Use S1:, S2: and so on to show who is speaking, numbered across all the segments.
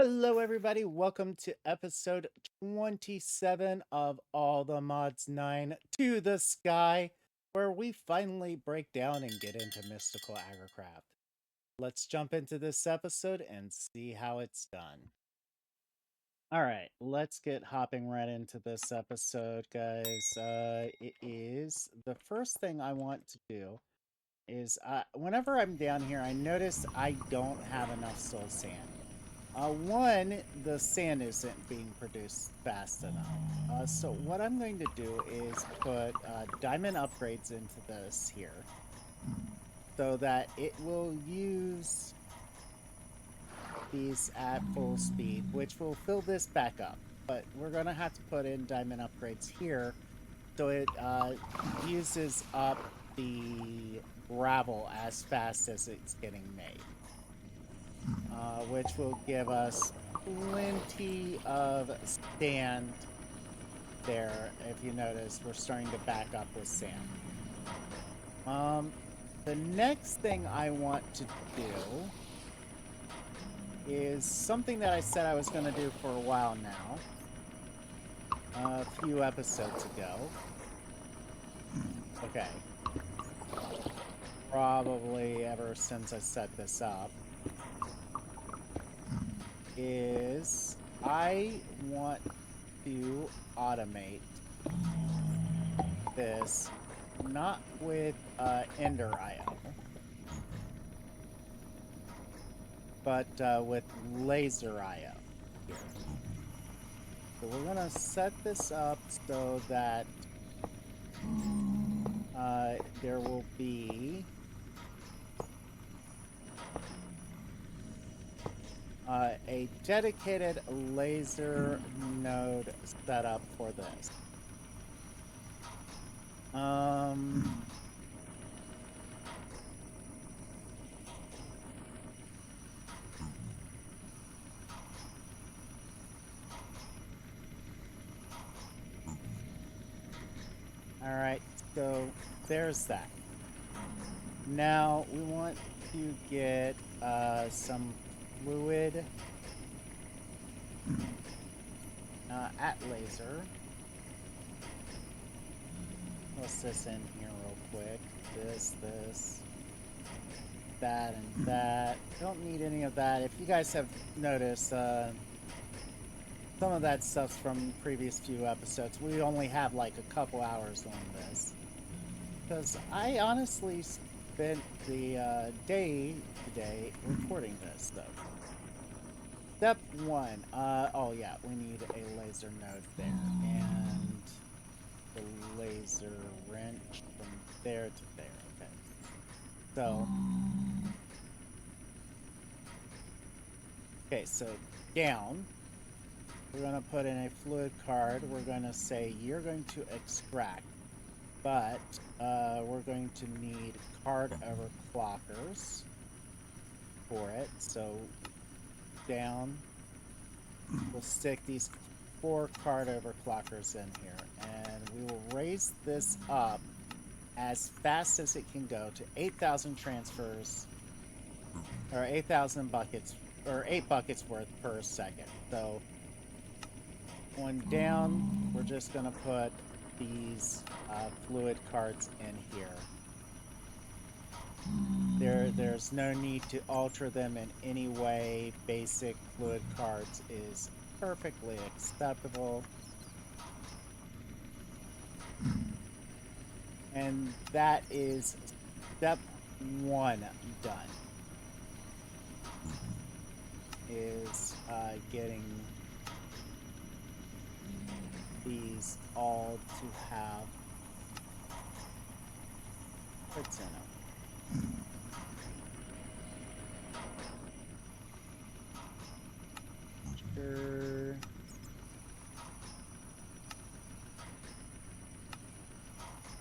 S1: Hello, everybody. Welcome to episode 27 of All the Mods 9 to the Sky, where we finally break down and get into mystical agricraft. Let's jump into this episode and see how it's done. All right, let's get hopping right into this episode, guys. It is the first thing I want to do is whenever I'm down here, I notice I don't have enough soul sand. One, the sand isn't being produced fast enough. So what I'm going to do is put diamond upgrades into this here so that it will use these at full speed, which will fill this back up. But we're going to have to put in diamond upgrades here so it uses up the gravel as fast as it's getting made. Which will give us plenty of sand there. If you notice, we're starting to back up with sand. The next thing I want to do is something that I said I was going to do for a while now, a few episodes ago. Okay. Probably ever since I set this up. Is I want to automate this, not with Ender IO, but with Laser IO here. So we're gonna set this up so that there will be a dedicated laser node set up for this. All right, so there's that. Now we want to get some fluid at laser. What's this in here real quick? This, that, and that. Don't need any of that. If you guys have noticed, some of that stuff's from previous few episodes. We only have like a couple hours on this. Because I honestly spent the day today recording this, so. Step 1. Oh yeah, we need a laser node there. And the laser wrench from there to there. Okay. So. Okay, so down. We're going to put in a fluid card. We're going to say you're going to extract. But we're going to need card overclockers for it. So down, we'll stick these 4 card overclockers in here, and we will raise this up as fast as it can go to 8,000 transfers, or 8,000 buckets, or 8 buckets worth per second. So going down, we're just going to put these fluid cards in here. There's no need to alter them in any way. Basic fluid cards is perfectly acceptable. And that is step 1 done. Is getting these all to have puts in them. Sure.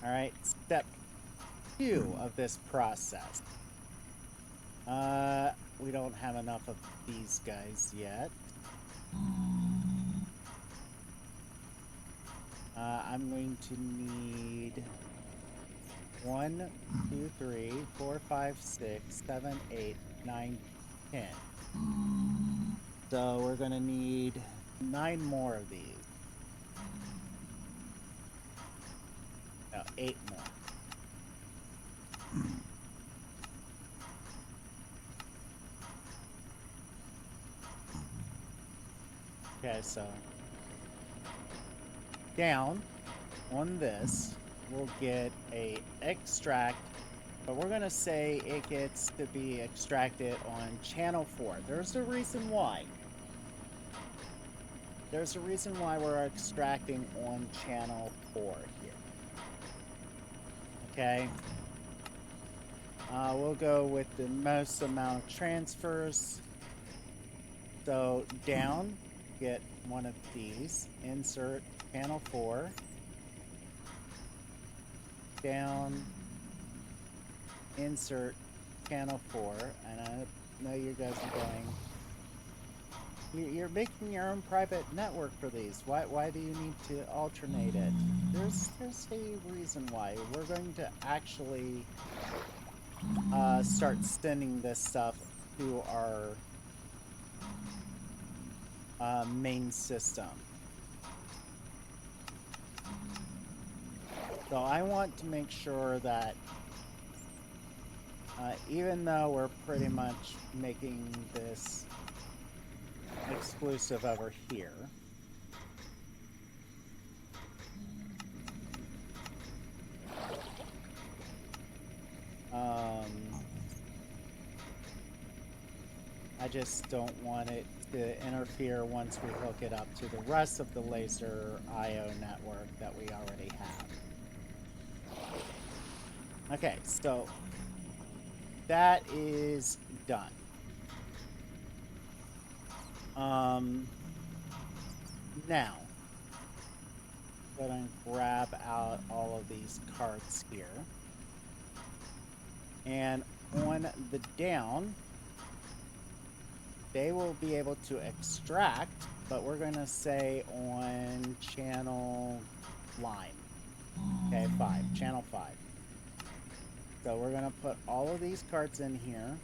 S1: All right, step 2 of this process. We don't have enough of these guys yet. I'm going to need 1, 2, 3, 4, 5, 6, 7, 8, 9, 10. So we're going to need 9 more of these. No, 8 more. Okay, so down on this, we'll get a extract, but we're going to say it gets to be extracted on channel 4. There's a reason why. There's a reason why we're extracting on channel 4 here. Okay. We'll go with the most amount of transfers. So down, get one of these, insert channel 4, down, insert channel 4, and I know you guys are going, you're making your own private network for these. Why do you need to alternate it? There's a reason why. We're going to actually start sending this stuff to our main system. So I want to make sure that even though we're pretty much making this exclusive over here, I just don't want it to interfere once we hook it up to the rest of the laser IO network that we already have. Okay, so that is done. Now, go ahead and grab out all of these cards here. And on the down, they will be able to extract, but we're going to say on channel line. Okay, 5, channel 5. So we're going to put all of these cards in here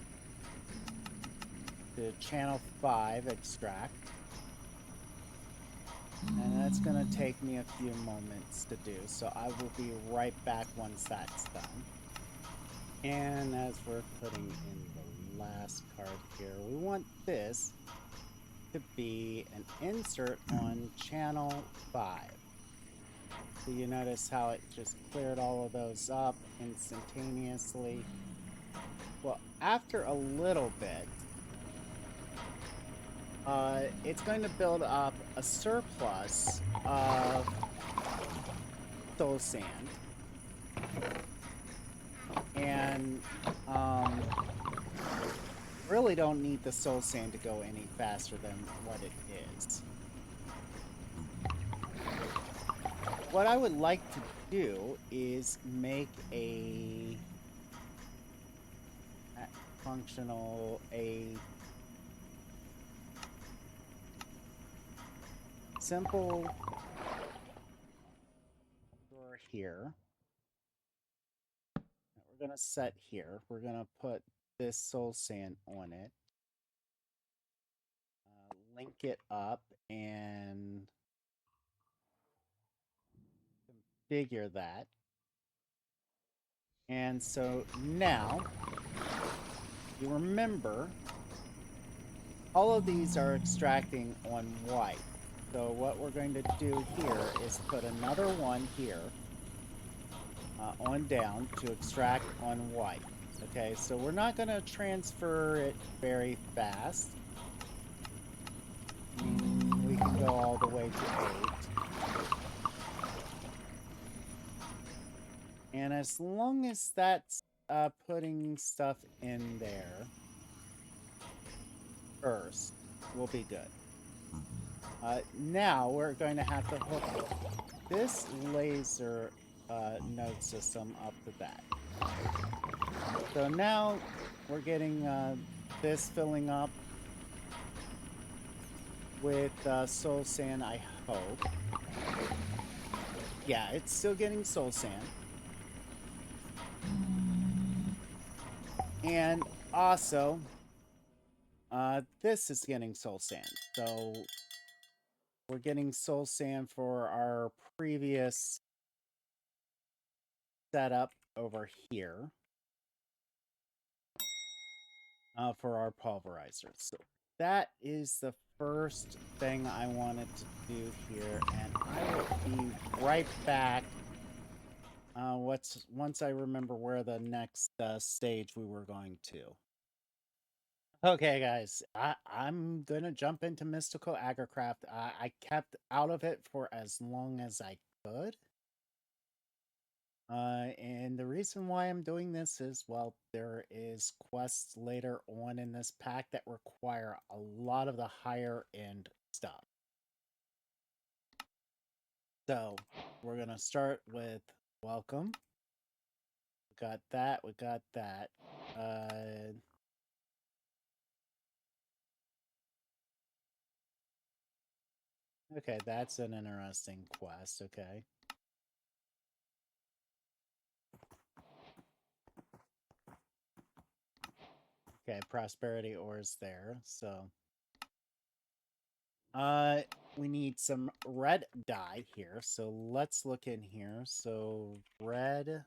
S1: to channel 5 extract. And that's going to take me a few moments to do, so I will be right back once that's done. And as we're putting in the last card here, we want this to be an insert on channel 5. So you notice how it just cleared all of those up instantaneously. Well, after a little bit, it's going to build up a surplus of soul sand. And really don't need the soul sand to go any faster than what it is. What I would like to do is make a functional, a simple door here that we're going to set here. We're going to put this soul sand on it, link it up, and configure that. And so now, you remember, all of these are extracting on white. So what we're going to do here is put another one here on down to extract on white. Okay, so we're not going to transfer it very fast. We can go all the way to 8. And as long as that's putting stuff in there first, we'll be good. Now we're going to have to hook this laser node system up to that. So now we're getting this filling up with soul sand, I hope. Yeah, it's still getting soul sand. And also, This is getting soul sand. So we're getting soul sand for our previous setup over here. For our pulverizers. So that is the first thing I wanted to do here, and I will be right back. Once I remember where the next stage we were going to. Okay, guys, I'm gonna jump into Mystical Agricraft. I kept out of it for as long as I could. And the reason why I'm doing this is, well, there is quests later on in this pack that require a lot of the higher end stuff. So we're gonna start with welcome. We got that. We got that. Okay, that's an interesting quest. Okay. Okay, prosperity ores there. So we need some red dye here. So let's look in here. So red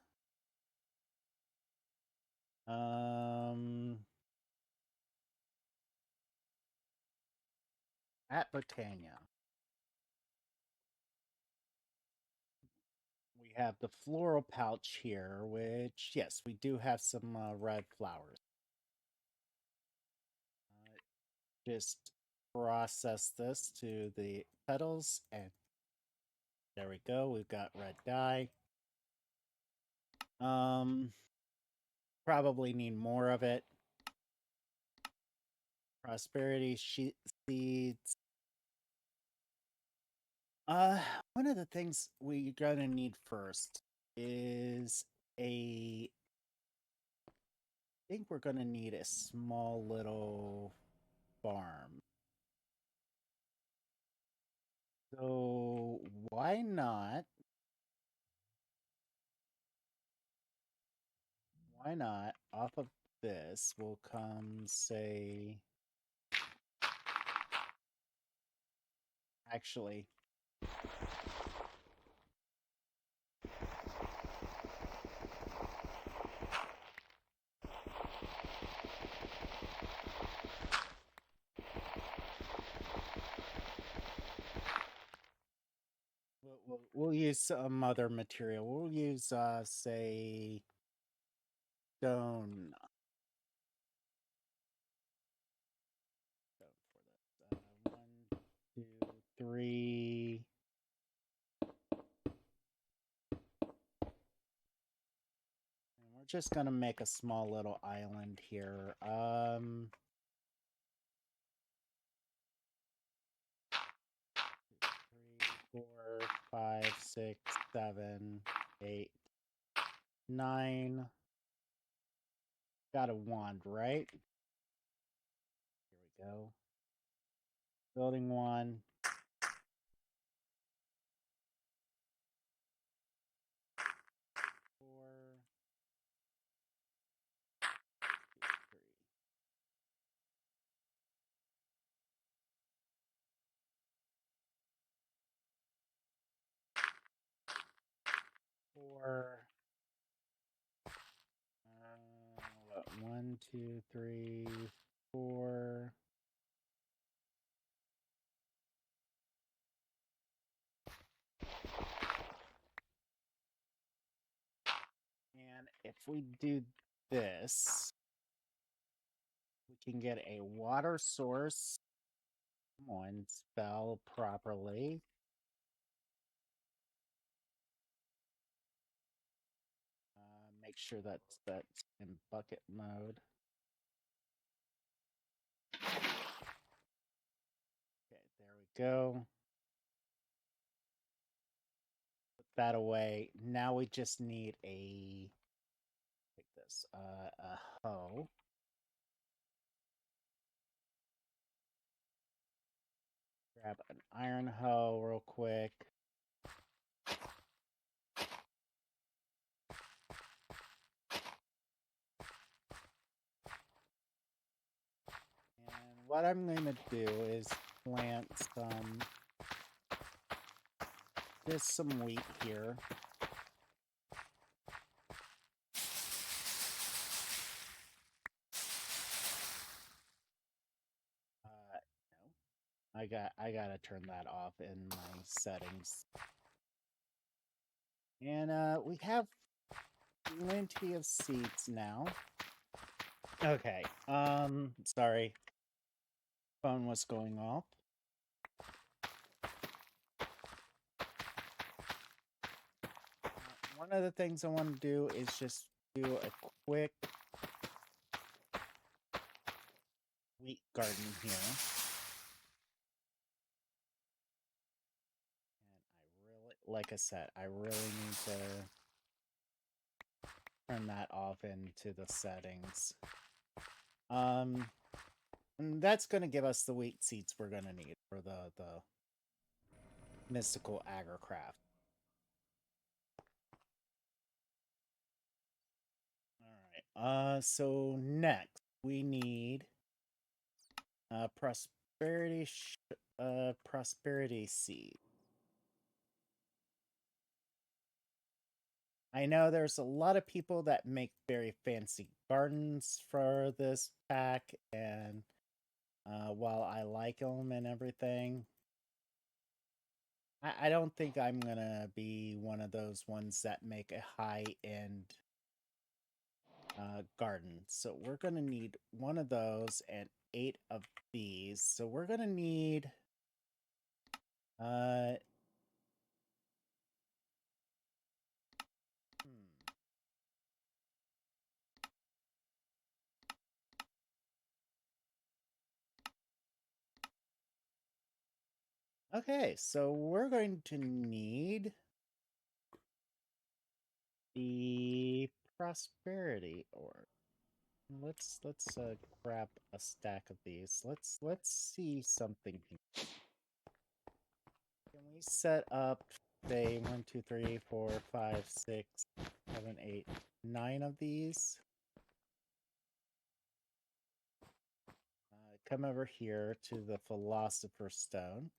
S1: at Britannia. We have the floral pouch here, which, yes, we do have some red flowers. Just process this to the petals, and there we go. We've got red dye. Probably need more of it. Prosperity seeds. One of the things we're gonna need first is I think we're gonna need a small little farm. So why not? Why not? Off of this will come, say, actually, we'll use some other material. We'll use, say, stone. For this. 1, 2, 3. And we're just gonna make a small little island here. 3, 4, 5, 6, 7, 8, 9. Got a wand, right? Here we go. Building 1. 4. 3. 4. 1, 2, 3, 4. And if we do this, we can get a water source. Come on, spell properly. Make sure that's in bucket mode. Okay, there we go. Put that away. Now we just need take this, a hoe. Grab an iron hoe real quick. And what I'm going to do is plant some wheat here. No, I gotta turn that off in my settings. And we have plenty of seeds now. Okay. Sorry. Phone was going off. One of the things I want to do is just do a quick wheat garden here. And I really, like I said, I really need to turn that off into the settings. And that's going to give us the wheat seeds we're going to need for the mystical agricraft. Alright, so next we need prosperity seed. I know there's a lot of people that make very fancy gardens for this pack, and while I like them and everything, I don't think I'm gonna be one of those ones that make a high-end garden. So we're gonna need one of those and 8 of these. So we're gonna need Okay, so we're going to need the prosperity orb. Let's grab a stack of these. Let's see something here. Can we set up, say, 1, 2, 3, 4, 5, 6, 7, 8, 9 of these? Come over here to the Philosopher's Stone.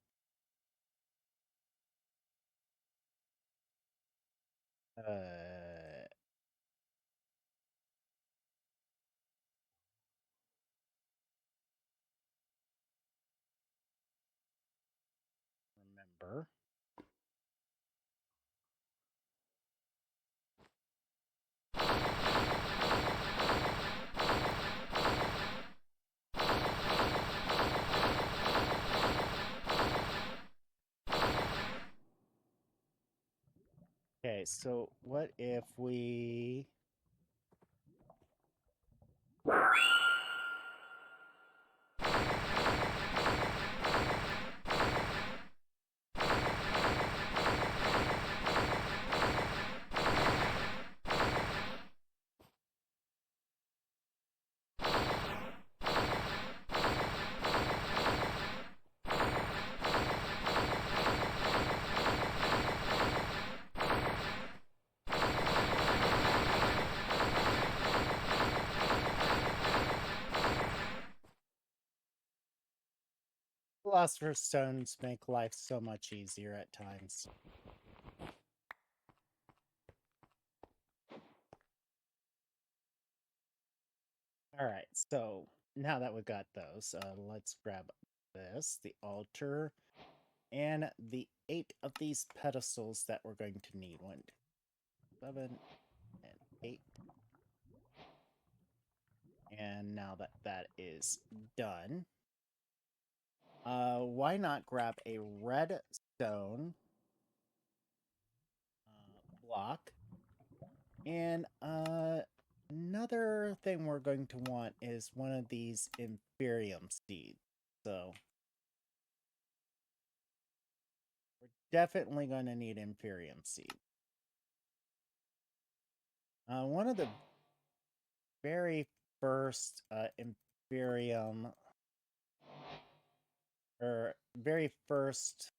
S1: Remember. Okay, so what if we... Philosopher's Stones make life so much easier at times. Alright, so now that we've got those, let's grab this, the altar, and the 8 of these pedestals that we're going to need. 1, 2, 7, and 8. And now that that is done, why not grab a redstone block? And another thing we're going to want is one of these Inferium seeds. So we're definitely going to need Inferium seed. One of the very first Inferium, or very first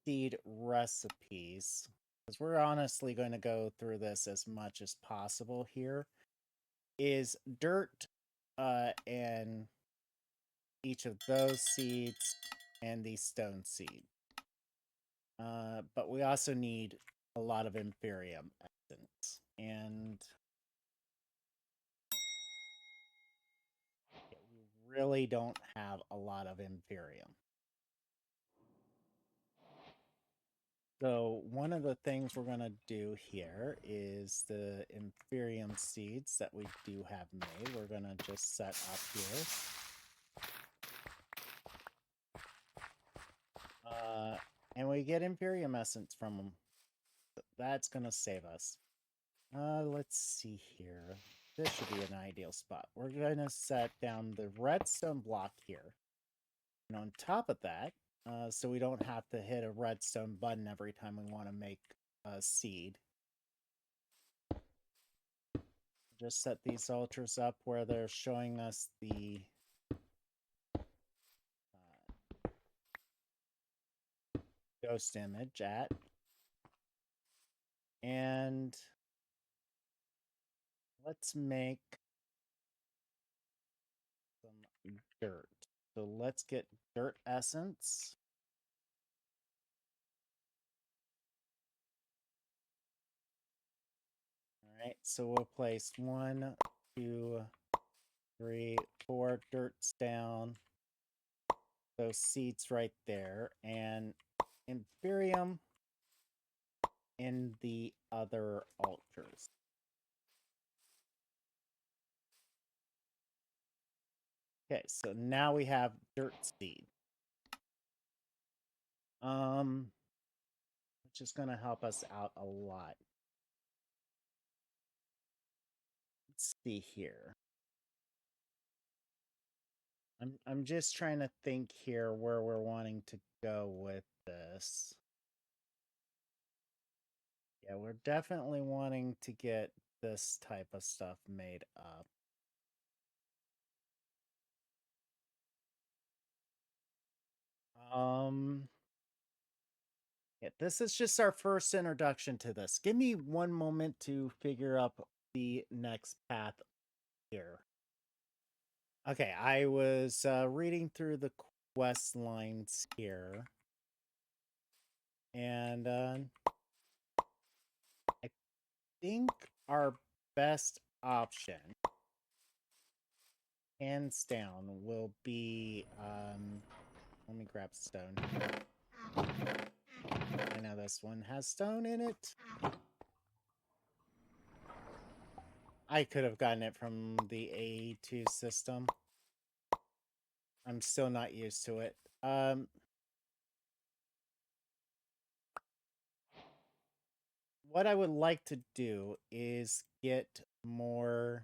S1: seed recipes, because we're honestly going to go through this as much as possible here, is dirt and each of those seeds and the stone seed. But we also need a lot of Inferium essence. And we really don't have a lot of Inferium. So one of the things we're going to do here is the Inferium seeds that we do have made. We're going to just set up here. And we get Inferium essence from them. That's going to save us. Let's see here. This should be an ideal spot. We're going to set down the redstone block here. And on top of that, so we don't have to hit a redstone button every time we want to make a seed. Just set these altars up where they're showing us the ghost image at. And let's make some dirt. So let's get dirt essence. All right, so we'll place 1, 2, 3, 4 dirts down. Those seeds right there, and Inferium in the other altars. Okay, so now we have dirt seed. Which is going to help us out a lot. Let's see here. I'm just trying to think here where we're wanting to go with this. Yeah, we're definitely wanting to get this type of stuff made up. Yeah, this is just our first introduction to this. Give me one moment to figure up the next path here. Okay, I was reading through the quest lines here. And I think our best option, hands down, will be, let me grab stone. I know this one has stone in it. I could have gotten it from the A2 system. I'm still not used to it. What I would like to do is get more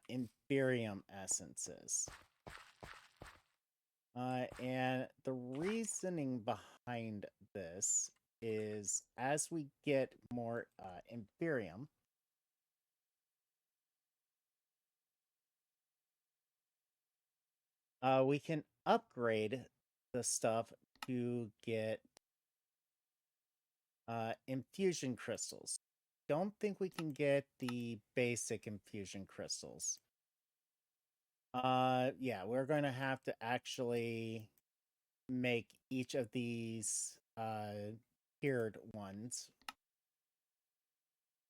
S1: Inferium essences. And the reasoning behind this is as we get more Inferium, we can upgrade the stuff to get infusion crystals. Don't think we can get the basic infusion crystals. Yeah, we're going to have to actually make each of these tiered ones.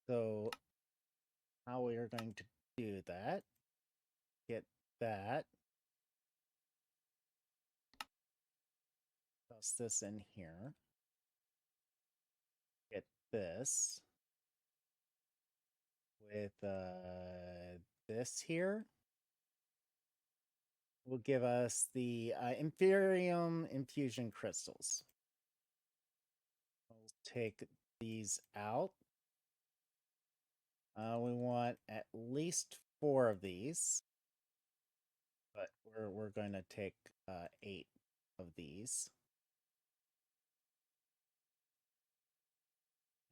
S1: So how we are going to do that, get that. Toss this in here. Get this with this here. Will give us the Inferium infusion crystals. We'll take these out. We want at least 4 of these, but we're going to take 8 of these.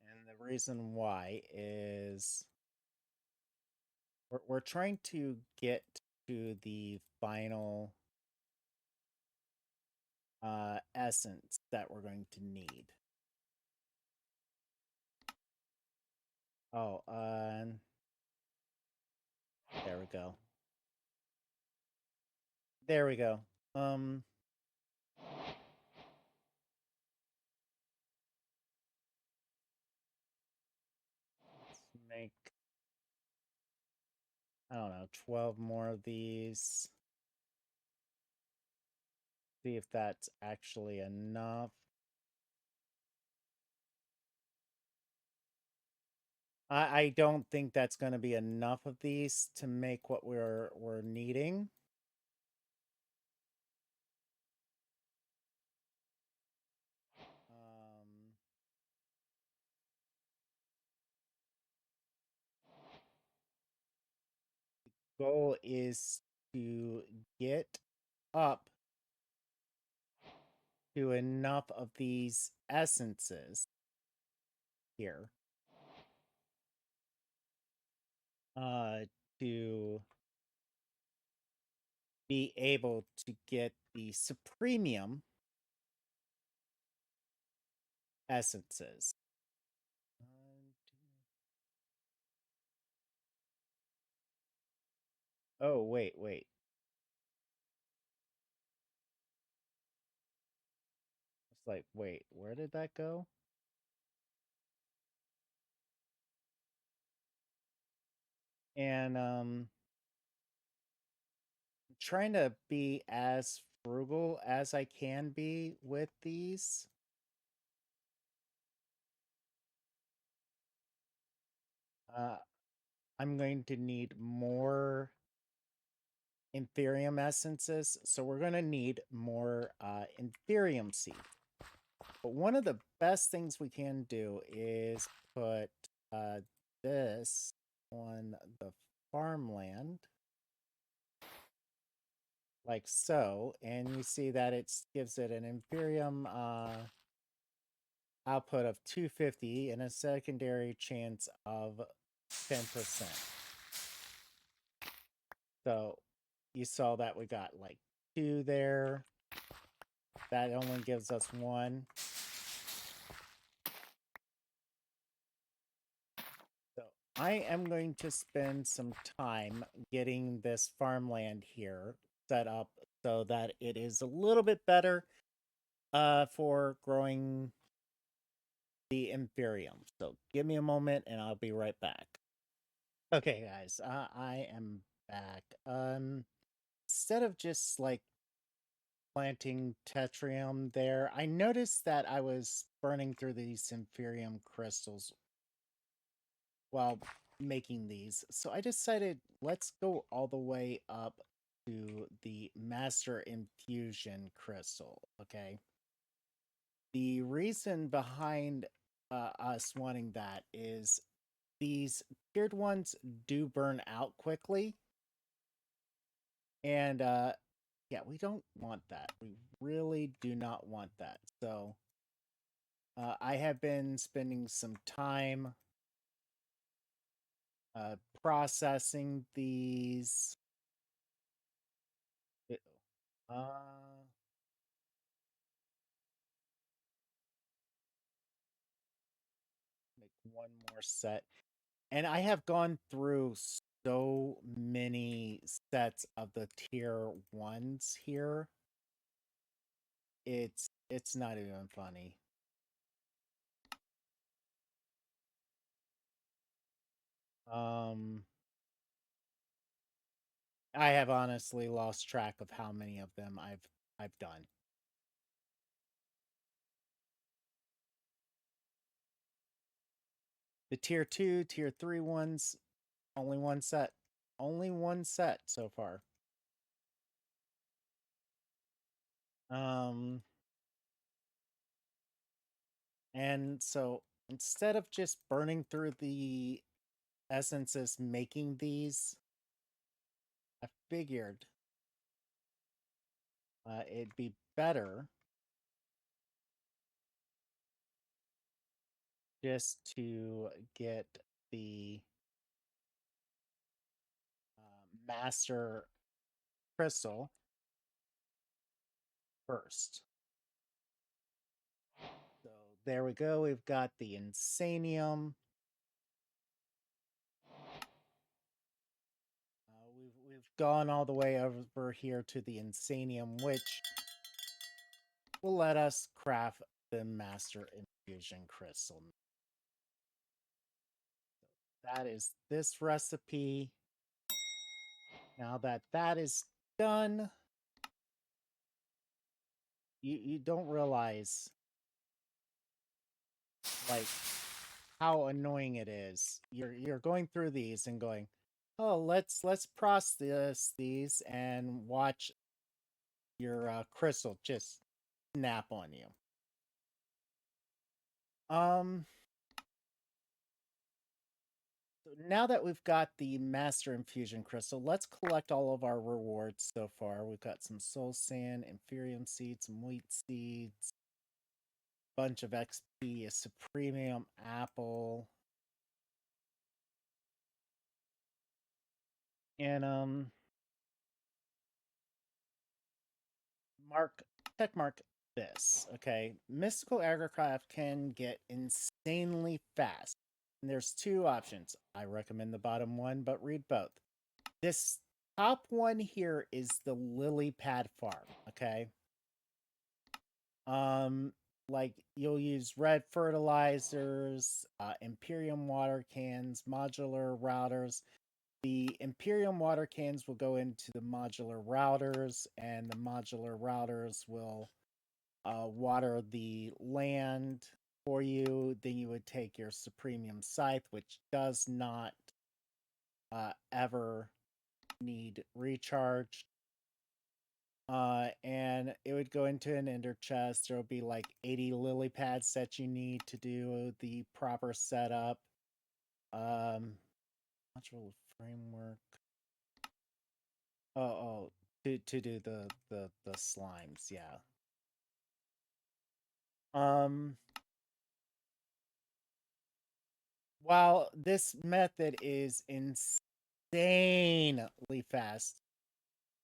S1: And the reason why is we're trying to get to the final essence that we're going to need. Oh, there we go. There we go. Let's make, I don't know, 12 more of these. See if that's actually enough. I don't think that's going to be enough of these to make what we're needing. The goal is to get up to enough of these essences here to be able to get the supremium essences. Oh, wait. It's like, wait, where did that go? And trying to be as frugal as I can be with these. I'm going to need more Inferium essences, so we're going to need more Inferium seed. But one of the best things we can do is put this on the farmland, like so, and you see that it gives it an Inferium output of 250 and a secondary chance of 10%. So you saw that we got like 2 there. That only gives us 1. So I am going to spend some time getting this farmland here set up so that it is a little bit better for growing the Inferium. So give me a moment and I'll be right back. Okay, guys, I am back. Instead of just like planting tetrium there, I noticed that I was burning through these Inferium crystals while making these. So I decided let's go all the way up to the Master Infusion crystal, okay? The reason behind us wanting that is these tiered ones do burn out quickly. And yeah, we don't want that. We really do not want that. So I have been spending some time processing these. Uh, make one more set. And I have gone through so many sets of the tier 1s here. It's not even funny. I have honestly lost track of how many of them I've done. The tier 2, tier 3 ones, only one set. Only one set so far. And so instead of just burning through the essences making these, I figured it'd be better just to get the master crystal first. So there we go. We've got the Insanium. We've gone all the way over here to the Insanium, which will let us craft the Master Infusion Crystal. That is this recipe. Now that that is done, you don't realize like how annoying it is. You're going through these and going, oh, let's process these and watch your crystal just snap on you. So now that we've got the Master Infusion Crystal, let's collect all of our rewards so far. We've got some Soul Sand, Inferium Seeds, some Wheat Seeds, bunch of XP, a Supremium Apple, and check mark this, okay? Mystical Aggrecraft can get insanely fast. And there's two options. I recommend the bottom one, but read both. This top one here is the lily pad farm, okay? Like you'll use red fertilizers, Imperium water cans, modular routers. The Imperium water cans will go into the modular routers, and the modular routers will water the land for you. Then you would take your Supremium Scythe, which does not ever need recharge. And it would go into an ender chest. There will be like 80 lily pads that you need to do the proper setup. Module framework. To do the slimes, yeah. While this method is insanely fast,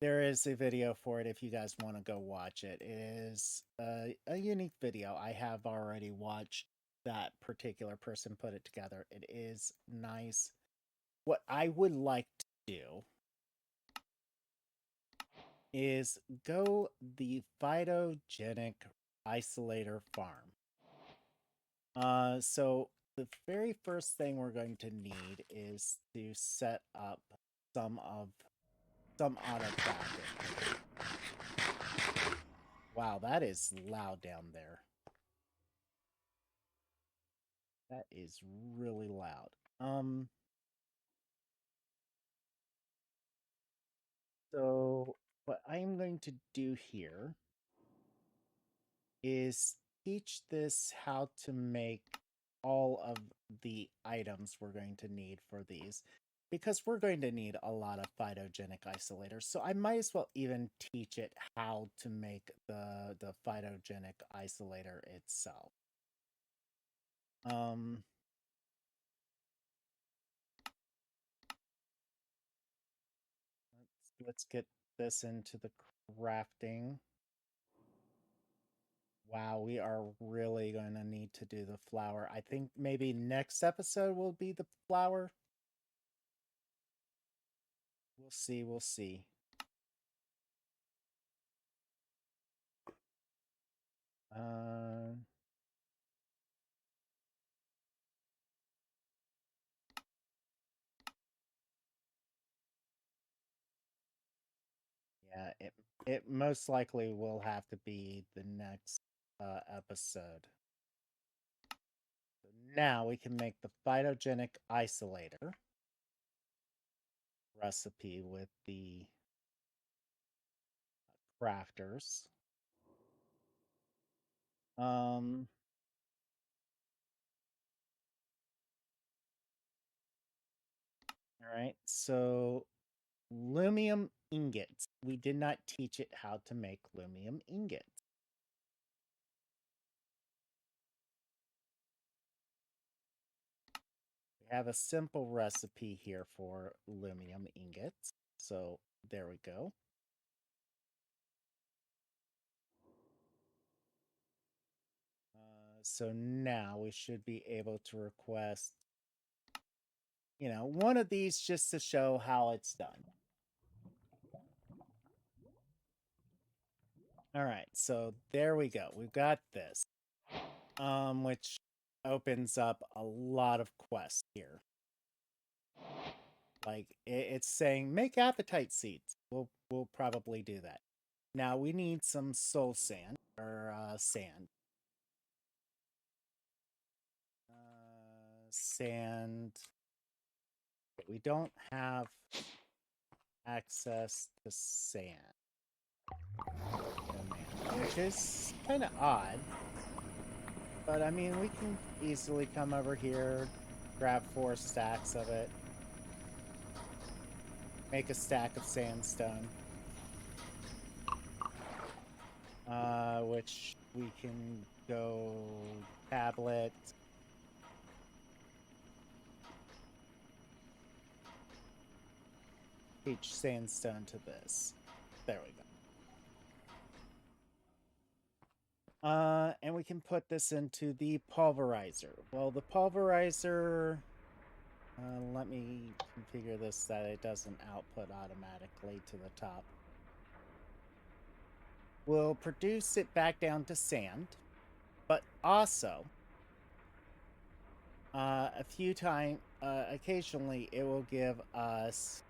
S1: there is a video for it if you guys want to go watch it. It is a unique video. I have already watched that particular person put it together. It is nice. What I would like to do is go the phytogenic isolator farm. So the very first thing we're going to need is to set up some auto crafting. Wow, that is loud down there. That is really loud. So what I'm going to do here is teach this how to make all of the items we're going to need for these, because we're going to need a lot of phytogenic isolators. So I might as well even teach it how to make the phytogenic isolator itself. Let's get this into the crafting. Wow, we are really going to need to do the flower. I think maybe next episode will be the flower. We'll see, we'll see. Yeah, it most likely will have to be the next episode. So now we can make the phytogenic isolator recipe with the crafters. All right, so lumium ingots. We did not teach it how to make lumium ingots. We have a simple recipe here for lumium ingots. So there we go. So now we should be able to request, one of these just to show how it's done. All right, so there we go. We've got this, which opens up a lot of quests here. Like it's saying, make apatite seeds. We'll probably do that. Now we need some soul sand or sand. Sand. We don't have access to sand. Which is kind of odd. But I mean, we can easily come over here, grab 4 stacks of it, make a stack of sandstone, which we can go tablet. Teach sandstone to this. There we go. And we can put this into the pulverizer. Well, the pulverizer, let me configure this that it doesn't output automatically to the top. We'll produce it back down to sand, but also, a few times, occasionally it will give us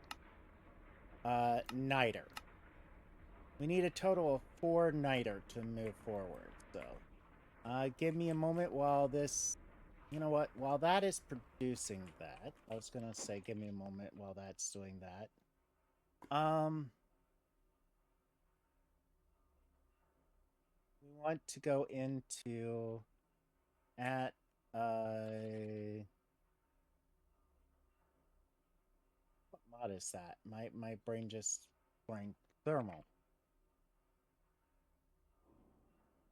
S1: niter. We need a total of 4 niter to move forward. So, give me a moment while this, you know what, while that is producing that, I was gonna say give me a moment while that's doing that. We want to go into at, what mod is that? My brain just blank. Thermal.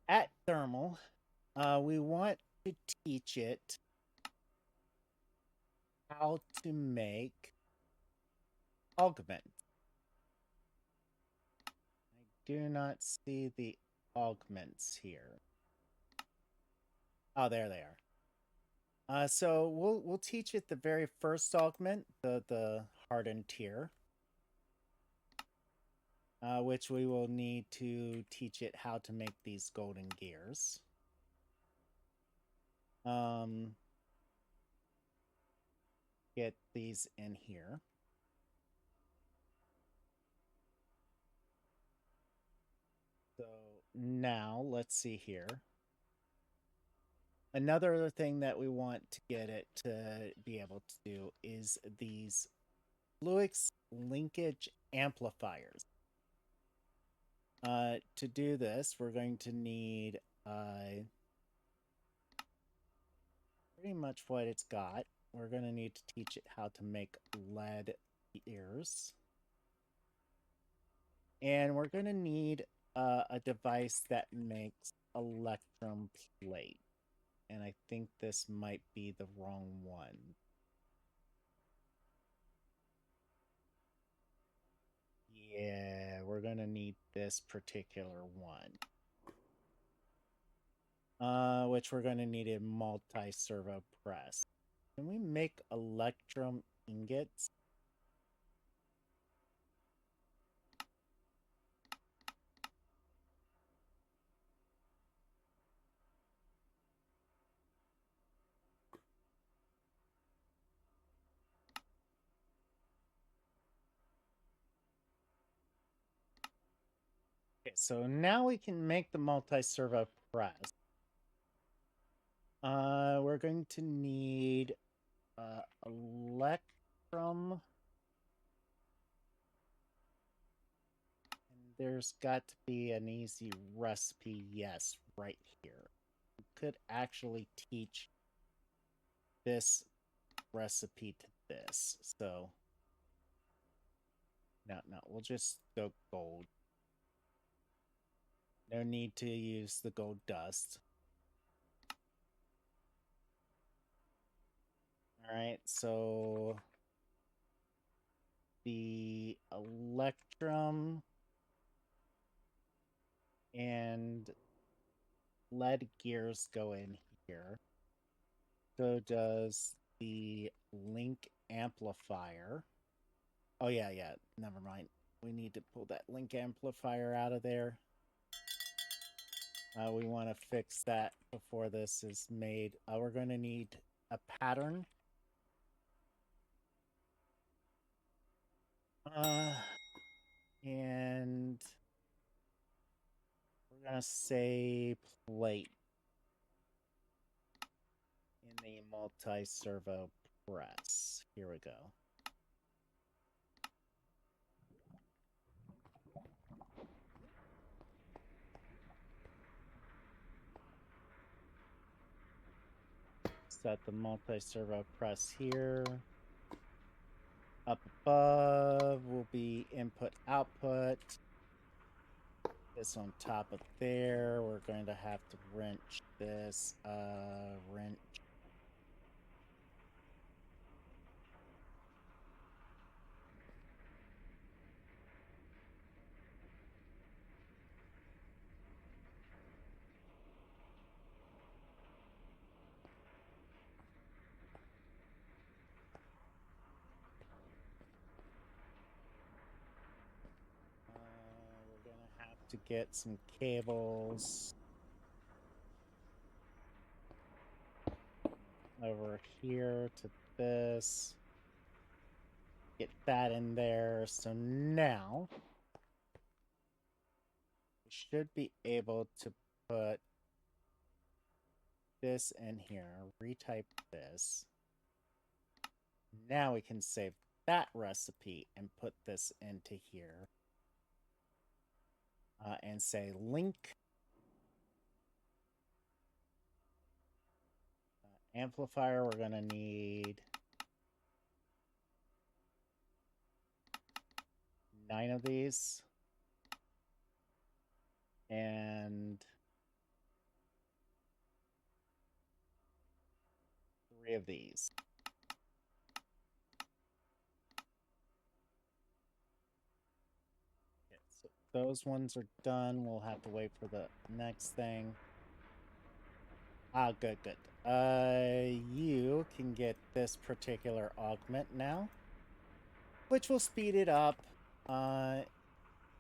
S1: At thermal, we want to teach it how to make augment. I do not see the augments here. Oh, there they are. So we'll teach it the very first augment, the hardened tier, which we will need to teach it how to make these golden gears. Get these in here. So now let's see here. Another thing that we want to get it to be able to do is these fluix linkage amplifiers. To do this, we're going to need pretty much what it's got. We're going to need to teach it how to make lead ears. And we're going to need a device that makes electrum plate. And I think this might be the wrong one. Yeah, we're going to need this particular one. Which we're going to need a multi-servo press. Can we make electrum ingots? Okay, so now we can make the multi-servo press. We're going to need electrum. And there's got to be an easy recipe, yes, right here. We could actually teach this recipe to this. So, no, we'll just go gold. No need to use the gold dust. Alright, so the electrum and lead gears go in here. So does the link amplifier. Oh, yeah, never mind. We need to pull that link amplifier out of there. We want to fix that before this is made. We're going to need a pattern. And we're going to say plate in the multi-servo press. Here we go. Set the multi-servo press here. Up above will be input output. This on top of there. We're going to have to wrench this. Wrench. We're going to have to get some cables over here to this. Get that in there. So now we should be able to put this in here. Retype this. Now we can save that recipe and put this into here. And say link. Amplifier, we're going to need 9 of these. And 3 of these. Okay, so those ones are done. We'll have to wait for the next thing. Ah, good, good. You can get this particular augment now, which will speed it up.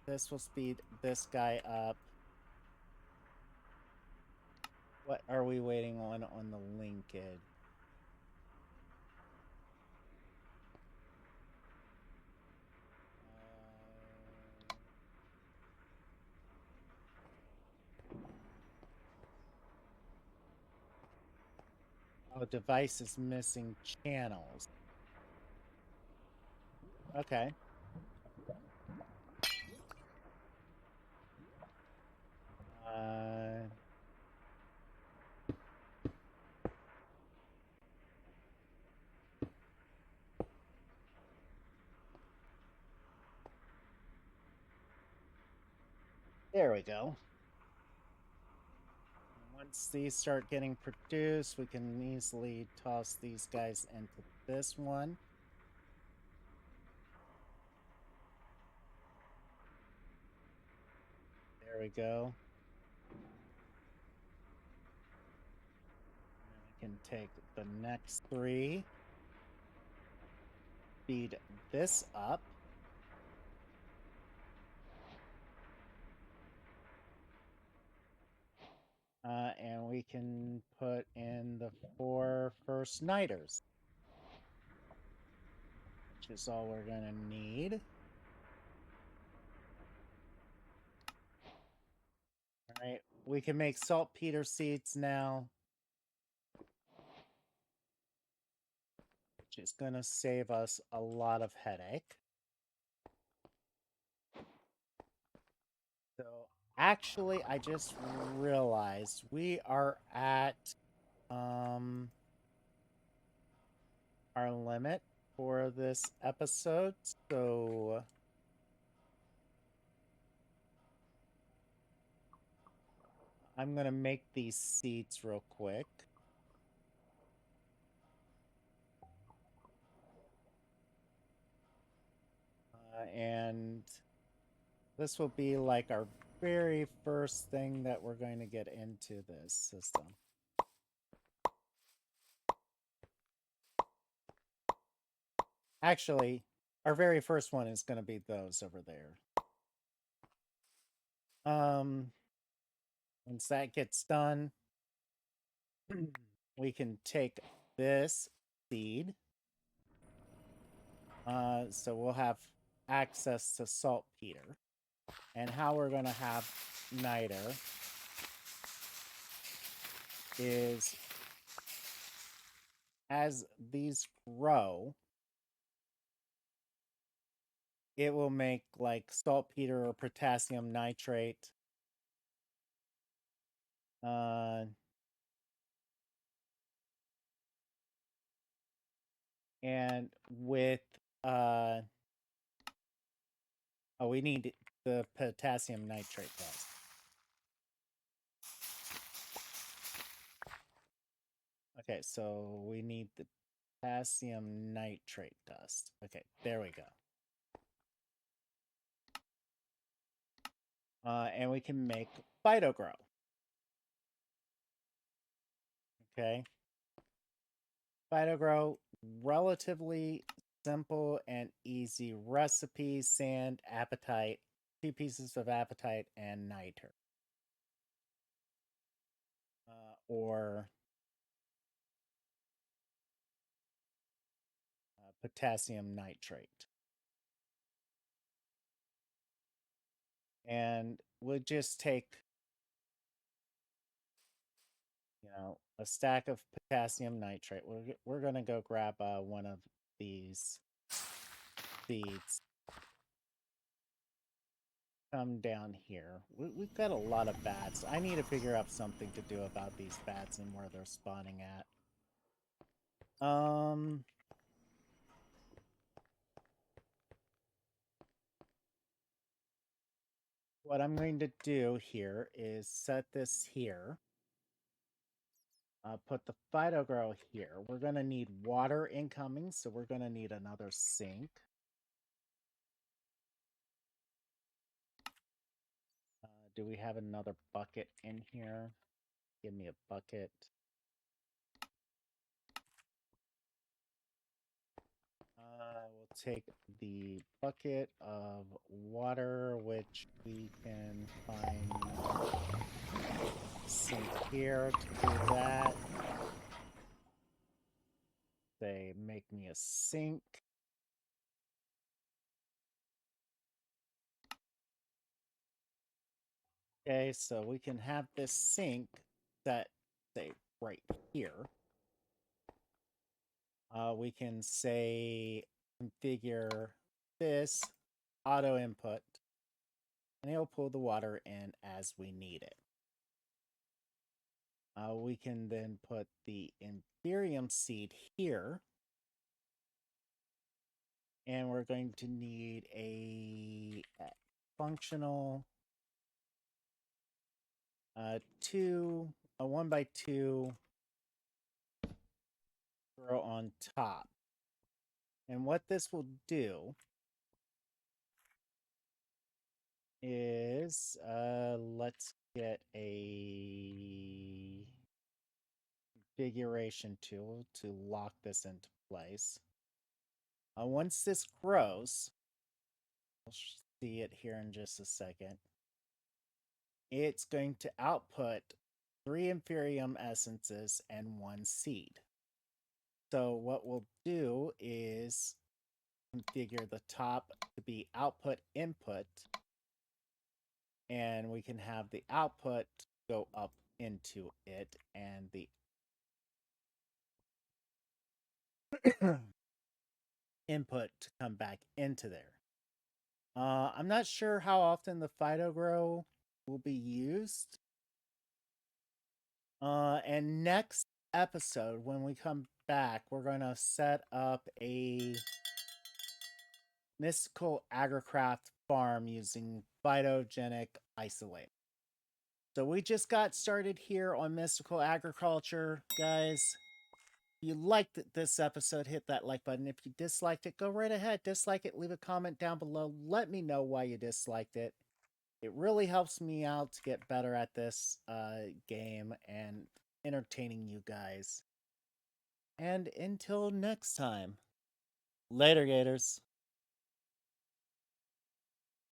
S1: This will speed this guy up. What are we waiting on the linkage? Oh, device is missing channels. Okay. There we go. Once these start getting produced, we can easily toss these guys into this one. There we go. And we can take the next 3. Speed this up. And we can put in the 4 first nighters, which is all we're going to need. All right, we can make saltpeter seeds now, which is going to save us a lot of headache. So actually, I just realized we are at our limit for this episode. So I'm going to make these seeds real quick. And this will be like our very first thing that we're going to get into this system. Actually, our very first one is going to be those over there. Once that gets done, we can take this seed. So we'll have access to saltpeter. And how we're going to have niter is as these grow, it will make like saltpeter or potassium nitrate. And with we need the potassium nitrate dust. Okay, so we need the potassium nitrate dust. Okay, there we go. And we can make 𝐲𝐻𝐷𝐾𝐿. Okay. 𝐲𝐻𝐷𝐾𝐿, relatively simple and easy recipe. Sand, apatite, 2 pieces of apatite, and niter. Or potassium nitrate. And we'll just take, a stack of potassium nitrate. We're going to go grab one of these seeds. Come down here. We've got a lot of bats. I need to figure out something to do about these bats and where they're spawning at. What I'm going to do here is set this here. Put the 𝐲𝐻𝐷𝐾𝐿 here. We're going to need water incoming, so we're going to need another sink. Do we have another bucket in here? Give me a bucket. We'll take the bucket of water, which we can find sink here to do that. Say, make me a sink. Okay, so we can have this sink set, say, right here. We can say configure this auto input, and it'll pull the water in as we need it. We can then put the Infusing seed here. And we're going to need a functional 1x2 row on top. And what this will do is, let's get a configuration tool to lock this into place. Once this grows, we'll see it here in just a second. It's going to output 3 Infusing essences and 1 seed. So what we'll do is configure the top to be output input, and we can have the output go up into it and the input to come back into there. I'm not sure how often the 𝐲𝐻𝐷𝐾𝐿 will be used. And next episode, when we come back, we're going to set up a mystical agricraft farm using phytogenic isolate. So we just got started here on mystical agriculture, guys. If you liked this episode, hit that like button. If you disliked it, go right ahead. Dislike it, leave a comment down below. Let me know why you disliked it. It really helps me out to get better at this game and entertaining you guys. And until next time, later, Gators.